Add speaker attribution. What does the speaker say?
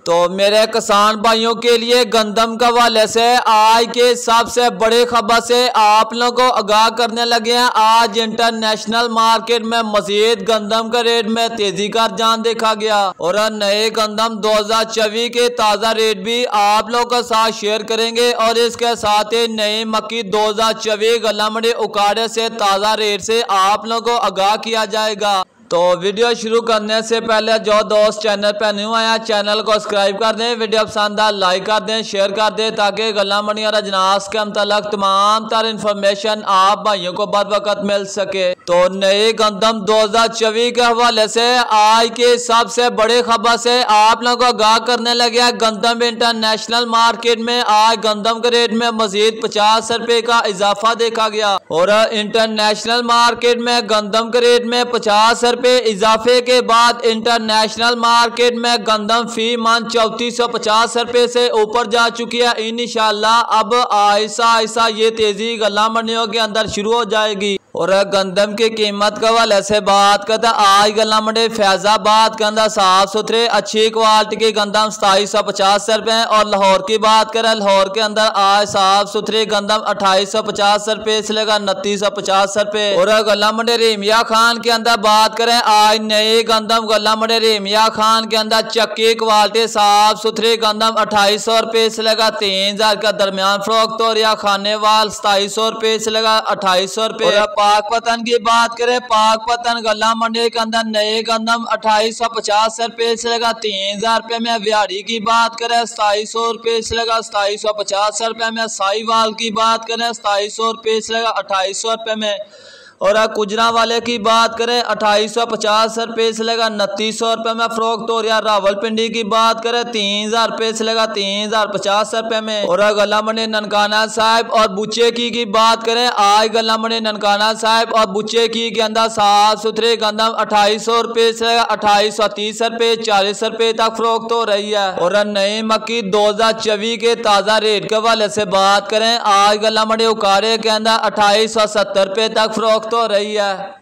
Speaker 1: तो मेरे किसान भाइयों के लिए गंदम के हवाले से आज के सबसे बड़े खबर से आप लोगों को आगाह करने लगे हैं। आज इंटरनेशनल मार्केट में मजीद गंदम के रेट में तेजी का रुझान देखा गया और नए गंदम 2024 के ताज़ा रेट भी आप लोगों के साथ शेयर करेंगे और इसके साथ ही नई मक्की 2024 गला मंडी उकाड़े से ताज़ा रेट से आप लोगों को आगाह किया जाएगा। तो वीडियो शुरू करने से पहले जो दोस्त चैनल पर न्यू आया चैनल को सब्सक्राइब कर दें, वीडियो पसंद आए लाइक कर दें, शेयर कर दें ताकि गला मंडी और अजनास के मतलब तमाम तर इंफॉर्मेशन आप भाइयों को बर वक्त मिल सके। तो नए गंदम 2024 के हवाले से आज के सबसे बड़े खबर से आप लोगों को आगाह करने लगे। गंदम इंटरनेशनल मार्केट में आज गंदम के रेट में मजीद 50 रुपए का इजाफा देखा गया और इंटरनेशनल मार्केट में गंदम के रेट में 50 रुपए इजाफे के बाद इंटरनेशनल मार्केट में गंदम फी मन 3450 रुपए से ऊपर जा चुकी है। इंशाल्लाह अब आहिस्ता आहिस्ता ये तेजी गला मंडियों के अंदर शुरू हो जाएगी। और गंदम की कीमत के हवाले से बात करते हैं, आज गला मंडी फैजाबाद के अंदर साफ सुथरे अच्छी क्वालिटी की गंदम 2750 रुपए और लाहौर की बात करें लाहौर के अंदर आज साफ सुथरी गंदम 2850 रुपए से लेकर 2950 रुपए। और गला मंडी रेमिया खान के अंदर बात करें आज नए गंदम गला मंडी रेमिया खान के अंदर चक्की क्वालिटी साफ सुथरी गंदम 2800 रुपए से लेकर 3000 का दरमियान फरोख्त और या खाने वाल 2700 रुपए से लेकर 2800 रुपए। पाकपतन की बात करें पाकपतन गला मंडी के अंदर नए गंदम 2850 रुपए से लेकर 3000 रुपए में। बिहाड़ी की बात करें 2700 रुपए से लेकर 2750 रुपए में। साहिवाल की बात करें 2700 रुपए से लेकर 2800 रुपए में। और गुजरा वाले की बात करें 2850 रुपए से लेकर 2900 रुपए में फरोख्त और या रावलपिंडी की बात करें 3000 रुपए से लेकर 3050 रुपए में। और गला मंडी ननकाना साहिब और बुच्चे की बात करें आज गला मंडी ननकाना साहिब और बुच्चे की के अंदर साफ सुथरे गंदम 2800 रुपए से लेकर 2830 रुपए 40 रुपए तक फरोख्त हो रही है। और नई मक्की 2024 के ताज़ा रेट के हवाले से बात करें आज गला मंडी उकाड़े के अंदर 2870 रुपए तक फरोख्त हो रही है।